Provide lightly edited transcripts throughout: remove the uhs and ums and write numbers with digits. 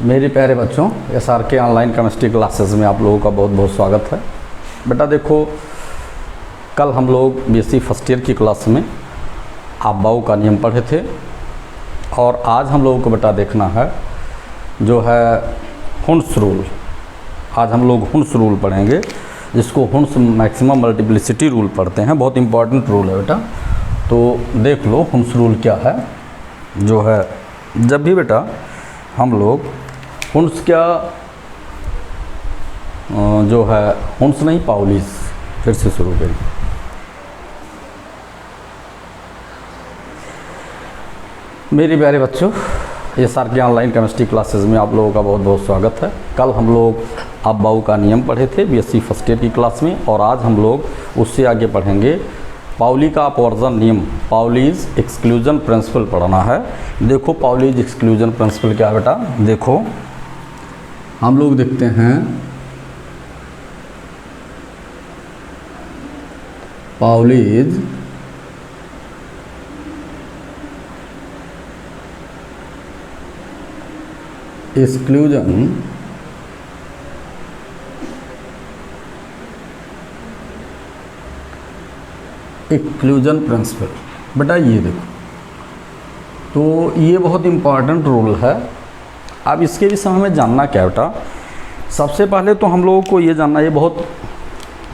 मेरे प्यारे बच्चों, SRK ऑनलाइन केमिस्ट्री क्लासेस में आप लोगों का बहुत बहुत स्वागत है। बेटा देखो, कल हम लोग BSc फर्स्ट ईयर की क्लास में अबाउ का नियम पढ़े थे और आज हम लोगों को बेटा देखना है जो है हुंस रूल। आज हम लोग हुंस रूल पढ़ेंगे, जिसको हुंस मैक्सिमम मल्टीप्लिसिटी रूल पढ़ते हैं। बहुत इंपॉर्टेंट रूल है बेटा, तो देख लो हुंस रूल क्या है। जो है जब भी बेटा हम लोग हुंस क्या जो है हुंस नहीं पाउलीज, फिर से शुरू करें। मेरे प्यारे बच्चों, SRK ऑनलाइन केमिस्ट्री क्लासेस में आप लोगों का बहुत बहुत स्वागत है। कल हम लोग अबाउ का नियम पढ़े थे BSc फर्स्ट ईयर की क्लास में, और आज हम लोग उससे आगे पढ़ेंगे पाउली का अपवर्जन नियम, पाउलीज एक्सक्लूजन प्रिंसिपल पढ़ना है। देखो पाउलीज एक्सक्लूजन प्रिंसिपल क्या है बेटा, देखो हम लोग देखते हैं पाउलीज एक्सक्लूजन एक्सक्लूजन प्रिंसिपल। बेटा ये देखो, तो ये बहुत इम्पॉर्टेंट रूल है। अब इसके विषय में हमें जानना क्या बेटा, सबसे पहले तो हम लोगों को ये जानना, ये बहुत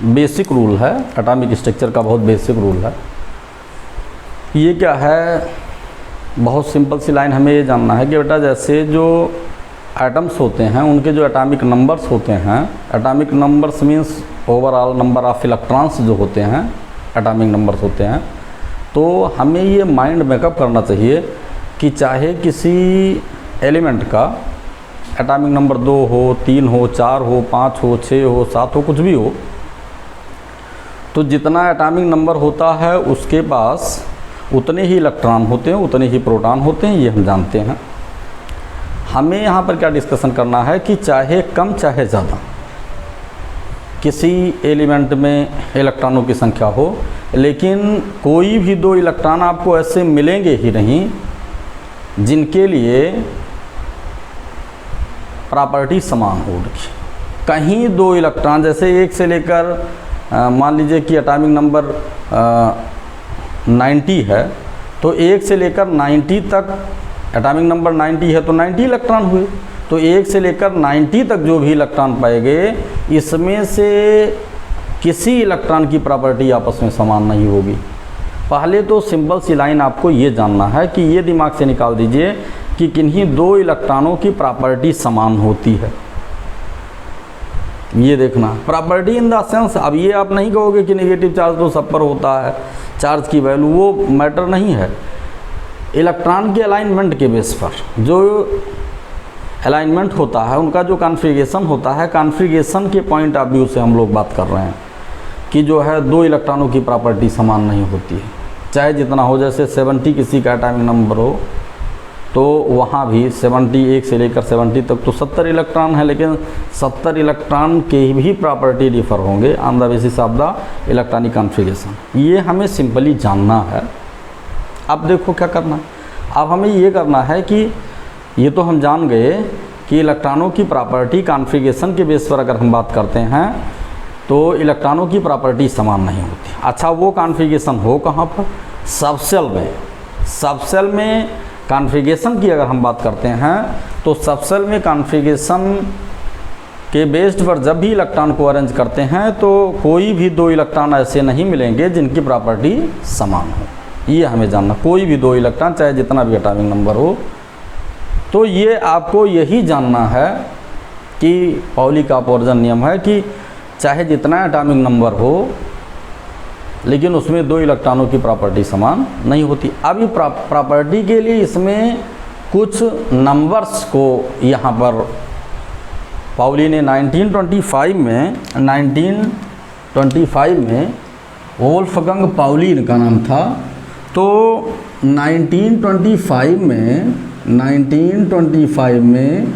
बेसिक रूल है, एटॉमिक स्ट्रक्चर का बहुत बेसिक रूल है। ये क्या है, बहुत सिंपल सी लाइन हमें ये जानना है कि बेटा जैसे जो एटम्स होते हैं उनके जो एटॉमिक नंबर्स होते हैं, atomic numbers means overall number of electrons जो होते हैं, एटॉमिक नंबर्स होते हैं। तो हमें ये माइंड मेकअप करना चाहिए कि चाहे किसी एलिमेंट का एटॉमिक नंबर 2 हो, 3 हो, 4 हो, 5 हो, 6 हो, 7 हो, कुछ भी हो, तो जितना एटॉमिक नंबर होता है उसके पास उतने ही इलेक्ट्रॉन होते हैं, उतने ही प्रोटॉन होते हैं, ये हम जानते हैं। हमें यहाँ पर क्या डिस्कशन करना है कि चाहे कम चाहे ज़्यादा किसी एलिमेंट में इलेक्ट्रॉनों की संख्या हो, लेकिन कोई भी 2 इलेक्ट्रॉन आपको ऐसे मिलेंगे ही नहीं जिनके लिए प्रॉपर्टी समान होगी। कहीं 2 इलेक्ट्रॉन, जैसे 1 से लेकर मान लीजिए कि एटॉमिक नंबर 90 है, तो 1 से लेकर 90 तक एटॉमिक नंबर 90 है तो 90 इलेक्ट्रॉन हुए। तो 1 से लेकर 90 तक जो भी इलेक्ट्रॉन पाए गए, इसमें से किसी इलेक्ट्रॉन की प्रॉपर्टी आपस में समान नहीं होगी। पहले तो सिंपल सी लाइन आपको ये जानना है कि ये दिमाग से निकाल दीजिए कि किन्हीं 2 इलेक्ट्रॉनों की प्रॉपर्टी समान होती है। ये देखना प्रॉपर्टी इन द सेंस, अब ये आप नहीं कहोगे कि नेगेटिव चार्ज तो सब पर होता है, चार्ज की वैल्यू वो मैटर नहीं है। इलेक्ट्रॉन के अलाइनमेंट के बेस पर जो अलाइनमेंट होता है, उनका जो कॉन्फ़िगरेशन होता है, कॉन्फ़िगरेशन के पॉइंट ऑफ व्यू से हम लोग बात कर रहे हैं कि जो है 2 इलेक्ट्रॉनों की प्रॉपर्टी समान नहीं होती है, चाहे जितना हो। जैसे 70 किसी का एटॉमिक नंबर हो तो वहाँ भी 71 से लेकर 70 तक तो 70 इलेक्ट्रॉन है, लेकिन 70 इलेक्ट्रॉन के भी प्रॉपर्टी डिफर होंगे on the basis of the electronic configuration. ये हमें सिंपली जानना है। अब देखो क्या करना है, अब हमें ये करना है कि ये तो हम जान गए कि इलेक्ट्रॉनों की प्रॉपर्टी कॉन्फ़िगरेशन के बेस पर अगर हम बात करते हैं तो इलेक्ट्रॉनों की प्रॉपर्टी समान नहीं होती। अच्छा, वो कॉन्फ़िगरेशन हो कहाँ पर, सबसेल में। सबसेल में कॉन्फ़िगरेशन की अगर हम बात करते हैं तो सबसेल में कॉन्फ़िगरेशन के बेस्ड पर जब भी इलेक्ट्रॉन को अरेंज करते हैं तो कोई भी 2 इलेक्ट्रॉन ऐसे नहीं मिलेंगे जिनकी प्रॉपर्टी समान हो। ये हमें जानना, कोई भी 2 इलेक्ट्रॉन चाहे जितना भी एटॉमिक नंबर हो। तो ये आपको यही जानना है कि पाउली का अपवर्जन नियम है कि चाहे जितना एटॉमिक नंबर हो, लेकिन उसमें 2 इलेक्ट्रॉनों की प्रॉपर्टी समान नहीं होती। अब ये प्रॉपर्टी के लिए इसमें कुछ नंबर्स को यहाँ पर पाउली ने 1925 में वोल्फगंग पाउली का नाम था। तो 1925 में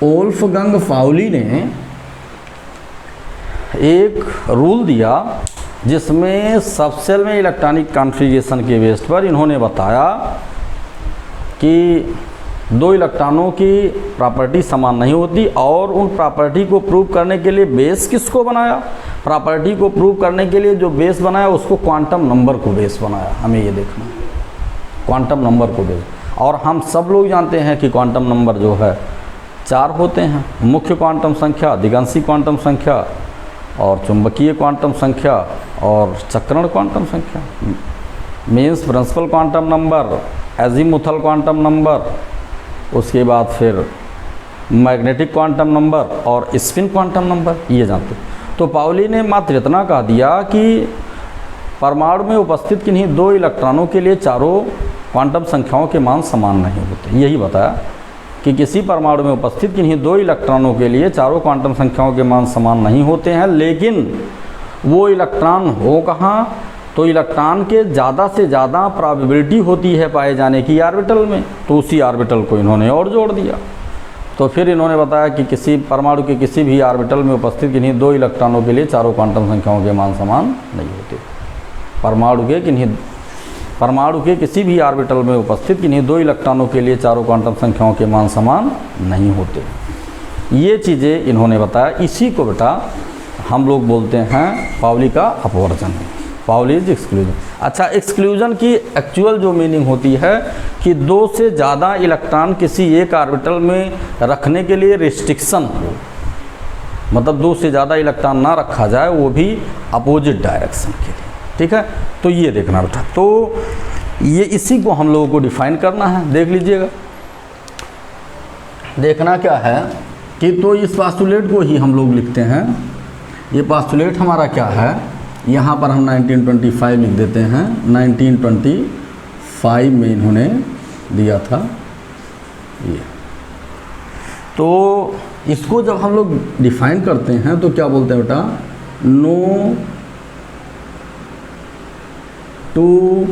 वोल्फगंग पाउली ने एक रूल दिया जिसमें सबसेल में इलेक्ट्रॉनिक कॉन्फ़िगरेशन के बेस पर इन्होंने बताया कि दो इलेक्ट्रॉनों की प्रॉपर्टी समान नहीं होती। और उन प्रॉपर्टी को प्रूव करने के लिए बेस किसको बनाया? प्रॉपर्टी को प्रूव करने के लिए जो बेस बनाया उसको क्वांटम नंबर को बेस बनाया। हमें ये देखना है क्वांटम नंबर को बेस। और हम सब लोग जानते हैं कि क्वांटम नंबर जो है 4 होते हैं, मुख्य क्वांटम संख्या, दिगंशी क्वांटम संख्या और चुंबकीय क्वांटम संख्या और चक्रण क्वांटम संख्या। Means principal quantum number, azimuthal quantum number, उसके बाद फिर मैग्नेटिक क्वांटम नंबर और स्पिन क्वांटम नंबर, ये जानते। तो पाउली ने मात्र इतना कह दिया कि परमाणु में उपस्थित किन्हीं 2 इलेक्ट्रॉनों के लिए चारों क्वांटम संख्याओं के मान समान नहीं होते। यही बताया कि किसी परमाणु में उपस्थित किन्हीं 2 इलेक्ट्रॉनों के लिए चारों क्वांटम संख्याओं के मान समान नहीं होते हैं। लेकिन वो इलेक्ट्रॉन हो कहाँ? तो इलेक्ट्रॉन के ज़्यादा से ज़्यादा प्रोबेबिलिटी होती है पाए जाने की ऑर्बिटल में, तो उसी ऑर्बिटल को इन्होंने और जोड़ दिया। तो फिर इन्होंने बताया कि किसी परमाणु के किसी भी ऑर्बिटल में उपस्थित किन्हीं 2 इलेक्ट्रॉनों के लिए चारों क्वांटम संख्याओं के मान समान नहीं होते। परमाणु के किसी भी ऑर्बिटल में उपस्थित किन्हीं 2 इलेक्ट्रॉनों के लिए चारों क्वांटम संख्याओं के मान समान नहीं होते। ये चीज़ें इन्होंने बताया। इसी को बेटा हम लोग बोलते हैं पाउली का अपवर्जन, पाउलीज एक्सक्लूजन। अच्छा, एक्सक्लूजन की एक्चुअल जो मीनिंग होती है कि 2 से ज़्यादा इलेक्ट्रॉन किसी एक ऑर्बिटल में रखने के लिए रिस्ट्रिक्शन हो, मतलब 2 से ज़्यादा इलेक्ट्रॉन ना रखा जाए, वो भी अपोजिट डायरेक्शन के लिए। ठीक है, तो ये देखना बेटा। तो ये इसी को हम लोगों को डिफाइन करना है। देख लीजिएगा, देखना क्या है कि तो इस पास्टुलेट को ही हम लोग लिखते हैं। ये पास्टुलेट हमारा क्या है, यहाँ पर हम 1925 लिख देते हैं। 1925 में इन्होंने दिया था ये। तो इसको जब हम लोग डिफाइन करते हैं तो क्या बोलते हैं बेटा? No two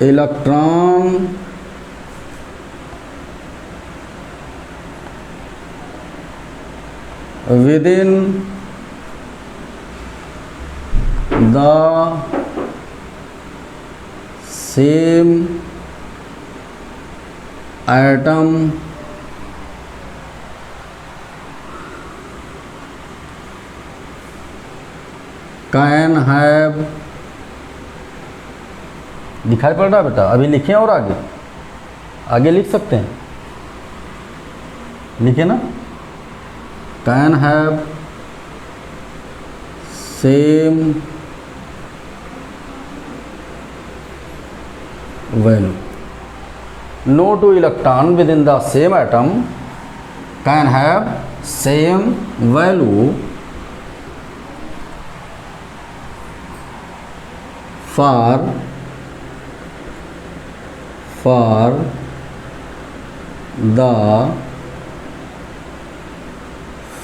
electron within the same atom can have, दिखाई पड़ रहा है बेटा? अभी लिखें और आगे लिख सकते हैं, लिखे ना? Can have same value. No two electron within the same atom can have same value for the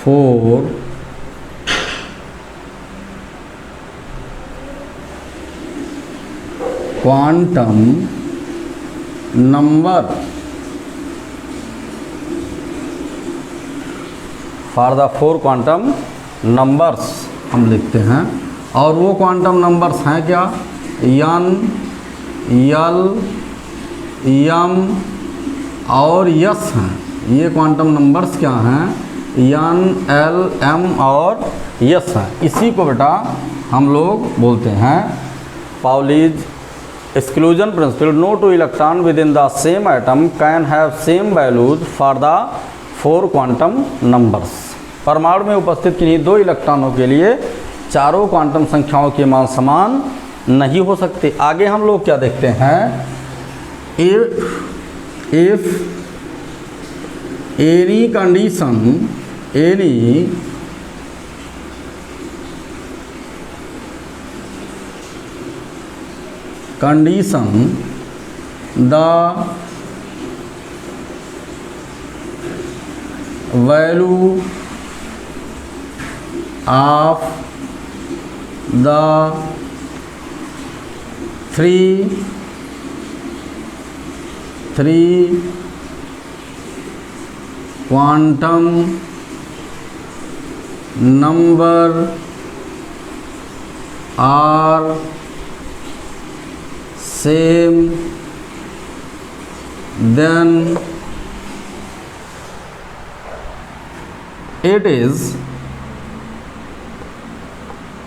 4 quantum number. For the 4 quantum numbers हम लिखते हैं। और वो क्वांटम नंबर्स हैं क्या? n, l, m और s हैं। ये क्वांटम नंबर्स क्या हैं? n, l, m और s हैं। इसी को बेटा हम लोग बोलते हैं Pauli's exclusion principle. No two electron within the same atom can have same values for the 4 quantum numbers. परमाणु में उपस्थित किन्हीं 2 इलेक्ट्रॉनों के लिए चारों क्वांटम संख्याओं के मान समान नहीं हो सकते। आगे हम लोग क्या देखते हैं? If any condition the value of the 3 quantum number are same then it is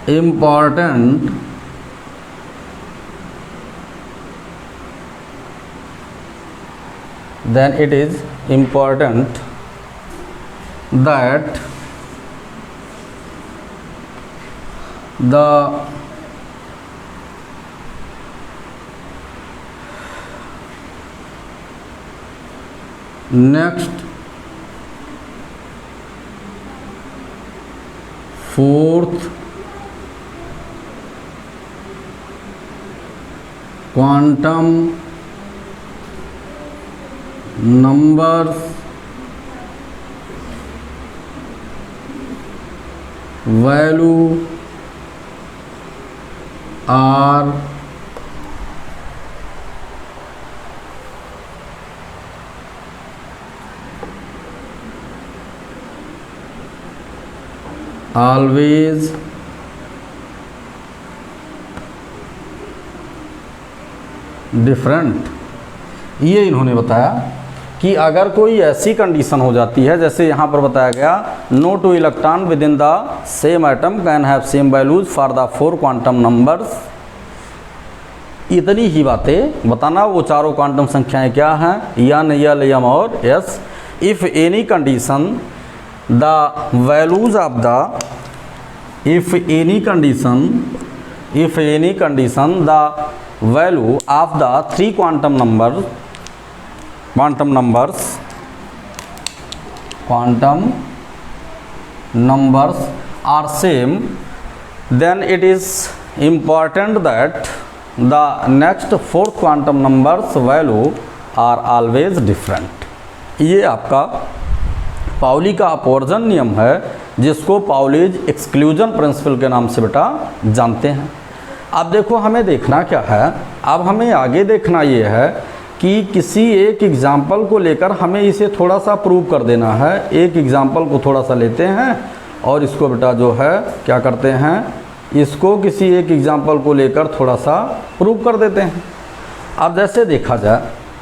important that the next fourth quantum numbers value are always different. ये इन्होंने बताया कि अगर कोई ऐसी कंडीशन हो जाती है, जैसे यहाँ पर बताया गया no two electron within the same atom can have same values for the 4 quantum numbers. इतनी ही बातें बताना, वो चारों क्वांटम संख्याएं क्या हैं, एन, एल, एम और S. If any condition the values of the if any condition the value of the 3 quantum numbers are same, then it is important that the next 4th quantum numbers value are always different। ये आपका Pauli का अपवर्जन नियम है, जिसको Pauli's exclusion principal के नाम से बेटा जानते हैं। अब देखो हमें देखना क्या है, अब हमें आगे देखना ये है कि किसी एक एग्जाम्पल को लेकर हमें इसे थोड़ा सा प्रूव कर देना है। एक एग्जाम्पल को थोड़ा सा लेते हैं और इसको बेटा जो है क्या करते हैं, इसको किसी एक एग्जाम्पल को लेकर थोड़ा सा प्रूव कर देते हैं। अब जैसे देखा जाए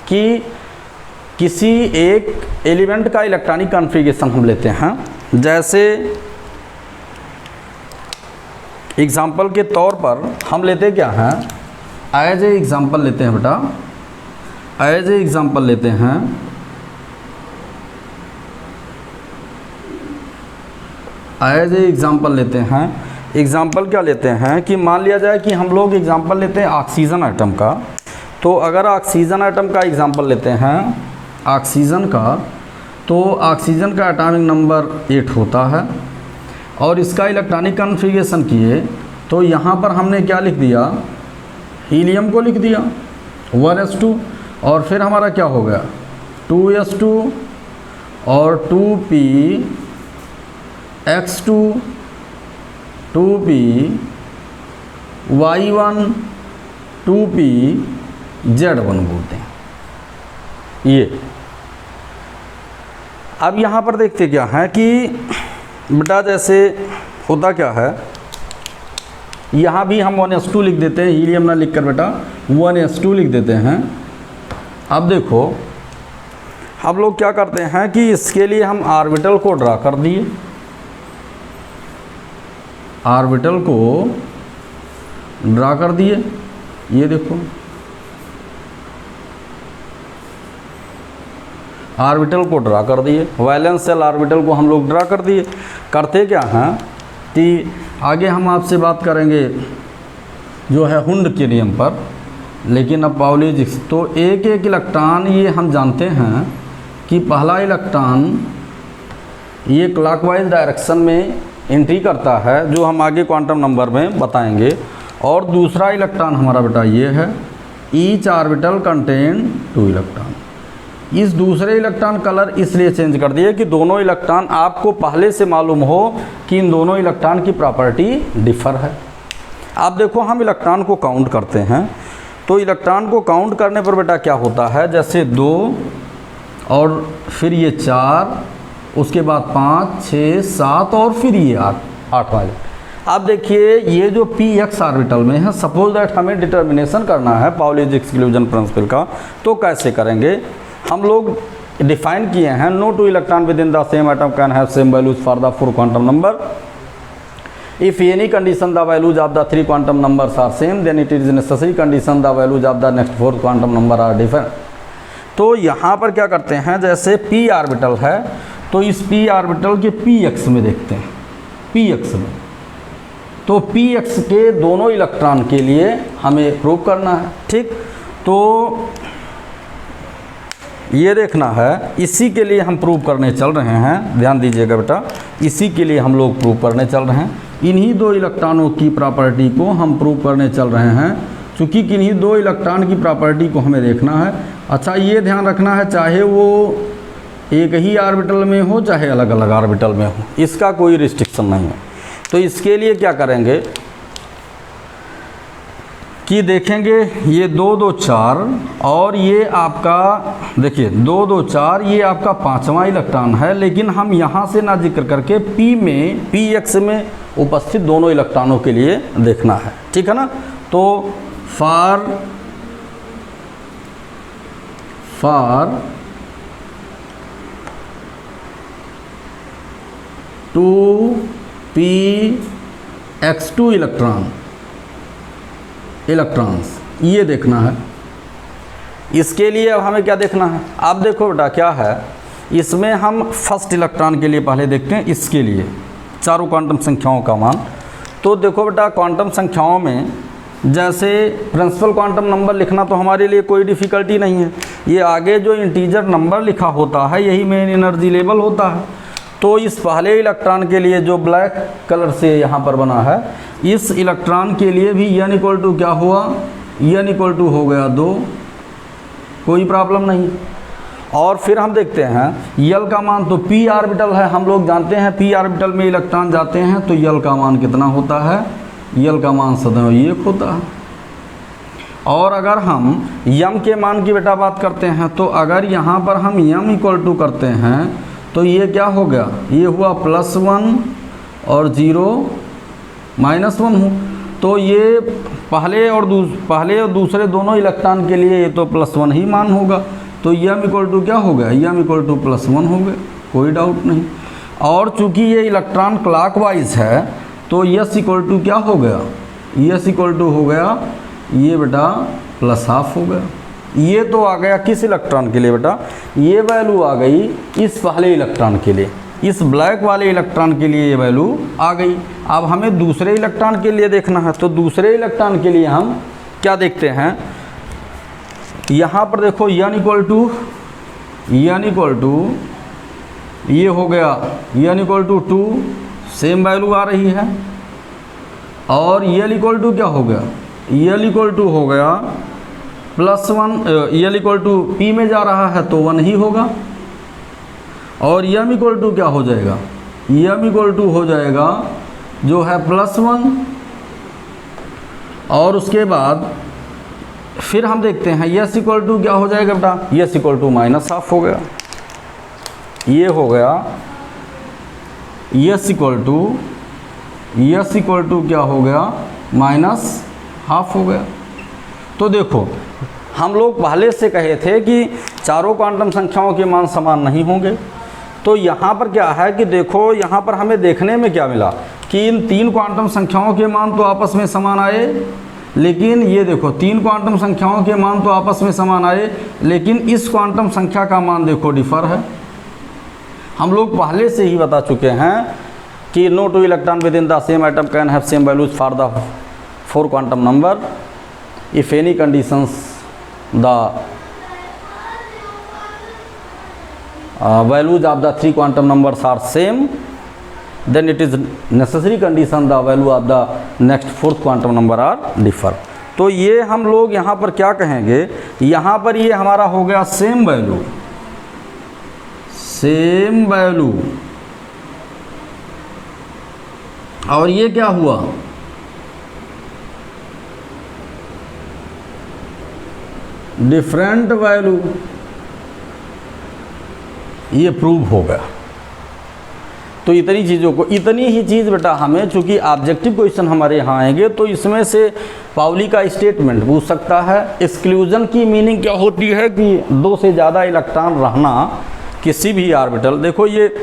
कि किसी एक एलिमेंट का इलेक्ट्रॉनिक कॉन्फ़िगरेशन हम लेते हैं, जैसे एग्जाम्पल के तौर पर हम लेते क्या हैं, एज ए एग्जाम्पल लेते हैं बेटा, एज ए एग्जाम्पल लेते हैं एज ए एग्जाम्पल लेते हैं। एग्जाम्पल क्या लेते हैं कि मान लिया जाए कि हम लोग एग्जाम्पल लेते हैं ऑक्सीजन आइटम का। तो अगर ऑक्सीजन आइटम का एग्जाम्पल लेते हैं ऑक्सीजन का, तो ऑक्सीजन का एटॉमिक नंबर 8 होता है और इसका इलेक्ट्रॉनिक कॉन्फ़िगरेशन किए तो यहाँ पर हमने क्या लिख दिया, हीलियम को लिख दिया 1s2 और फिर हमारा क्या हो गया 2s2 और 2px2 2py1 2pz1 बोलते हैं ये। अब यहाँ पर देखते क्या है कि बेटा जैसे होता क्या है, यहाँ भी हम 1s2 लिख देते हैं, हीलियम ना लिख कर बेटा 1s2 लिख देते हैं। अब देखो हम लोग क्या करते हैं कि इसके लिए हम ऑर्बिटल को ड्रा कर दिए, ऑर्बिटल को ड्रा कर दिए, ये देखो ऑर्बिटल को ड्रा कर दिए, वैलेंस शेल ऑर्बिटल को हम लोग ड्रा कर दिए। करते क्या हैं कि आगे हम आपसे बात करेंगे जो है हुंड के नियम पर, लेकिन अब पाउली तो एक एक इलेक्ट्रॉन ये हम जानते हैं कि पहला इलेक्ट्रॉन ये क्लॉकवाइज डायरेक्शन में एंट्री करता है, जो हम आगे क्वांटम नंबर में बताएंगे, और दूसरा इलेक्ट्रॉन हमारा बेटा ये है, ईच ऑर्बिटल कंटेन 2 इलेक्ट्रॉन। इस दूसरे इलेक्ट्रॉन कलर इसलिए चेंज कर दिए कि दोनों इलेक्ट्रॉन आपको पहले से मालूम हो कि इन दोनों इलेक्ट्रॉन की प्रॉपर्टी डिफर है। आप देखो हम इलेक्ट्रॉन को काउंट करते हैं, तो इलेक्ट्रॉन को काउंट करने पर बेटा क्या होता है, जैसे 2 और फिर ये 4, उसके बाद 5 6 7 और फिर ये 8 वाले। अब देखिए ये जो px ऑर्बिटल में है, सपोज दैट हमें डिटर्मिनेशन करना है पाउली एक्सक्लूजन प्रिंसिपल का, तो कैसे करेंगे। हम लोग डिफाइन किए हैं, no two electron within the same atom can have same values for the 4 quantum number. If any condition the values of the 3 quantum numbers are same then it is necessary condition the values of the next 4 quantum number are different. तो यहाँ पर क्या करते हैं, जैसे p orbital है तो इस p ऑर्बिटल के px में देखते हैं, px में, तो px के दोनों इलेक्ट्रॉन के लिए हमें प्रूव करना है। ठीक, तो ये देखना है, इसी के लिए हम प्रूव करने चल रहे हैं, ध्यान दीजिएगा बेटा, इसी के लिए हम लोग प्रूव करने चल रहे हैं। इन्हीं 2 इलेक्ट्रॉनों की प्रॉपर्टी को हम प्रूव करने चल रहे हैं, चूँकि किन्हीं 2 इलेक्ट्रॉन की प्रॉपर्टी को हमें देखना है। अच्छा, ये ध्यान रखना है, चाहे वो एक ही ऑर्बिटल में हो चाहे अलग अलग ऑर्बिटल में हो, इसका कोई रिस्ट्रिक्शन नहीं है। तो इसके लिए क्या करेंगे कि देखेंगे ये 2 2 4 और ये आपका देखिए 2 2 4 ये आपका 5वां इलेक्ट्रॉन है, लेकिन हम यहाँ से ना जिक्र करके px में उपस्थित दोनों इलेक्ट्रॉनों के लिए देखना है। ठीक है ना, तो फॉर 2px2 इलेक्ट्रॉन्स ये देखना है। इसके लिए अब हमें क्या देखना है, आप देखो बेटा क्या है, इसमें हम फर्स्ट इलेक्ट्रॉन के लिए पहले देखते हैं, इसके लिए चारों क्वांटम संख्याओं का मान। तो देखो बेटा, क्वांटम संख्याओं में जैसे प्रिंसिपल क्वांटम नंबर लिखना तो हमारे लिए कोई डिफ़िकल्टी नहीं है, ये आगे जो इंटीजर नंबर लिखा होता है यही मेन एनर्जी लेवल होता है। तो इस पहले इलेक्ट्रॉन के लिए जो ब्लैक कलर से यहाँ पर बना है, इस इलेक्ट्रॉन के लिए भी n इक्वल टू क्या हुआ, n इक्वल टू हो गया 2, कोई प्रॉब्लम नहीं। और फिर हम देखते हैं यल का मान, तो p ऑर्बिटल है, हम लोग जानते हैं p ऑर्बिटल में इलेक्ट्रॉन जाते हैं तो यल का मान कितना होता है, यल का मान सदैव 1 होता है। और अगर हम यम के मान की बेटा बात करते हैं, तो अगर यहाँ पर हम यम इक्वल टू करते हैं तो ये क्या हो गया, ये हुआ +1 और 0 -1 हो, तो ये पहले और दूसरे दोनों इलेक्ट्रॉन के लिए ये तो +1 ही मान होगा। तो यम इक्वल टू क्या हो गया, यम इक्वल टू +1 हो गया, कोई डाउट नहीं। और चूंकि ये इलेक्ट्रॉन क्लॉकवाइज है तो यस इक्वल टू क्या हो गया, यस इक्वल टू हो गया ये बेटा +½ हो गया। ये तो आ गया किस इलेक्ट्रॉन के लिए बेटा, ये वैल्यू आ गई इस पहले इलेक्ट्रॉन के लिए, इस ब्लैक वाले इलेक्ट्रॉन के लिए ये वैल्यू आ गई। अब हमें दूसरे इलेक्ट्रॉन के लिए देखना है, तो दूसरे इलेक्ट्रॉन के लिए हम क्या देखते हैं, यहाँ पर देखो n इक्वल टू ये हो गया n equal to 2, same value आ रही है। और यल इक्वल टू क्या हो गया, यल इक्वल टू हो गया +1, यल इक्वल टू p में जा रहा है तो 1 ही होगा। और यम इक्वल टू क्या हो जाएगा, यम इक्वल टू हो जाएगा जो है +1। और उसके बाद फिर हम देखते हैं यस इक्वल टू क्या हो जाएगा बेटा, यस इक्वल टू -½ हो गया, ये हो गया यस इक्वल टू क्या हो गया, -½ हो गया। तो देखो हम लोग पहले से कहे थे कि चारों क्वांटम संख्याओं के मान समान नहीं होंगे, तो यहाँ पर क्या है कि देखो यहाँ पर हमें देखने में क्या मिला कि इन 3 क्वांटम संख्याओं के मान तो आपस में समान आए, लेकिन ये देखो 3 क्वांटम संख्याओं के मान तो आपस में समान आए, लेकिन इस क्वांटम संख्या का मान देखो डिफर है। हम लोग पहले से ही बता चुके हैं कि no two electron within the same atom can have same values for the 4 quantum number if any conditions the values of the 3 quantum numbers are same, then it is necessary condition the value of the next 4th quantum number are differ। तो ये हम लोग यहाँ पर क्या कहेंगे, यहाँ पर ये हमारा हो गया सेम वैल्यू, और ये क्या हुआ, डिफरेंट वैल्यू, ये प्रूव हो गया। तो इतनी चीज़ों को, इतनी ही चीज़ बेटा हमें, चूँकि ऑब्जेक्टिव क्वेश्चन हमारे यहाँ आएंगे तो इसमें से पाउली का स्टेटमेंट पूछ सकता है। एक्सक्लूजन की मीनिंग क्या होती है कि 2 से ज़्यादा इलेक्ट्रॉन रहना किसी भी ऑर्बिटल, देखो ये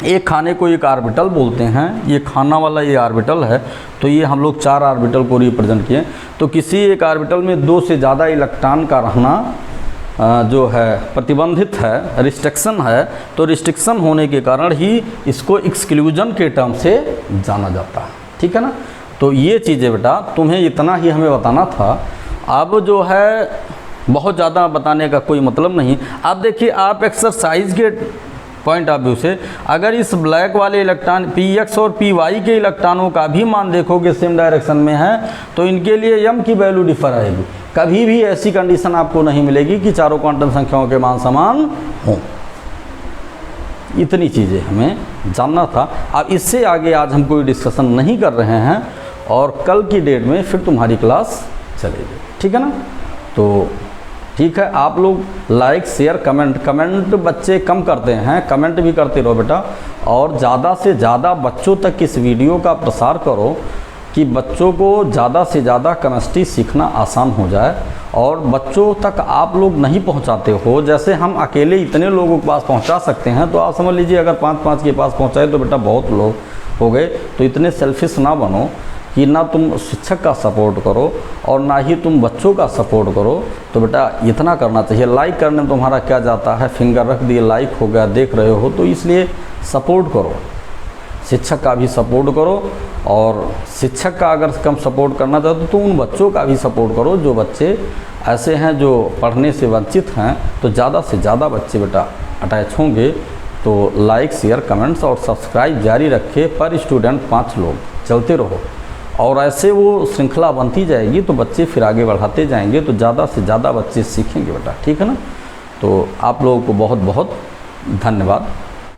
एक खाने को एक ऑर्बिटल बोलते हैं, ये खाना वाला ये ऑर्बिटल है, तो ये हम लोग 4 ऑर्बिटल को रिप्रेजेंट किए। तो किसी एक ऑर्बिटल में 2 से ज़्यादा इलेक्ट्रॉन का रहना जो है प्रतिबंधित है, रिस्ट्रिक्शन है, तो रिस्ट्रिक्शन होने के कारण ही इसको एक्सक्लूजन के टर्म से जाना जाता है, ठीक है ना। तो ये चीज़ें बेटा तुम्हें इतना ही हमें बताना था। अब जो है बहुत ज़्यादा बताने का कोई मतलब नहीं। अब देखिए आप एक्सरसाइज के पॉइंट ऑफ व्यू से अगर इस ब्लैक वाले इलेक्ट्रॉन px और py के इलेक्ट्रॉनों का भी मान देखोगे सेम डायरेक्शन में है, तो इनके लिए m की वैल्यू डिफर आएगी। कभी भी ऐसी कंडीशन आपको नहीं मिलेगी कि चारों क्वांटम संख्याओं के मान समान हों। इतनी चीज़ें हमें जानना था। अब इससे आगे आज हम कोई डिस्कशन नहीं कर रहे हैं और कल की डेट में फिर तुम्हारी क्लास चलेगी, ठीक है ना। तो ठीक है, आप लोग लाइक शेयर कमेंट बच्चे कम करते हैं, कमेंट भी करते रहो बेटा, और ज़्यादा से ज़्यादा बच्चों तक इस वीडियो का प्रसार करो कि बच्चों को ज़्यादा से ज़्यादा केमिस्ट्री सीखना आसान हो जाए। और बच्चों तक आप लोग नहीं पहुंचाते हो, जैसे हम अकेले इतने लोगों के पास पहुंचा सकते हैं, तो आप समझ लीजिए अगर 5-5 के पास पहुंचाए तो बेटा बहुत लोग हो गए। तो इतने सेल्फिश ना बनो कि ना तुम शिक्षक का सपोर्ट करो और ना ही तुम बच्चों का सपोर्ट करो। तो बेटा इतना करना चाहिए। लाइक करने में तुम्हारा क्या जाता है, फिंगर रख दिए, लाइक हो गया, देख रहे हो, तो इसलिए सपोर्ट करो, शिक्षक का भी सपोर्ट करो। और शिक्षक का अगर कम सपोर्ट करना चाहते तो उन बच्चों का भी सपोर्ट करो जो बच्चे ऐसे हैं जो पढ़ने से वंचित हैं। तो ज़्यादा से ज़्यादा बच्चे बेटा अटैच होंगे। तो लाइक शेयर कमेंट्स और सब्सक्राइब जारी रखे, पर स्टूडेंट 5 लोग चलते रहो और ऐसे वो श्रृंखला बनती जाएगी तो बच्चे फिर आगे बढ़ाते जाएंगे, तो ज़्यादा से ज़्यादा बच्चे सीखेंगे बेटा, ठीक है ना। तो आप लोगों को बहुत बहुत धन्यवाद।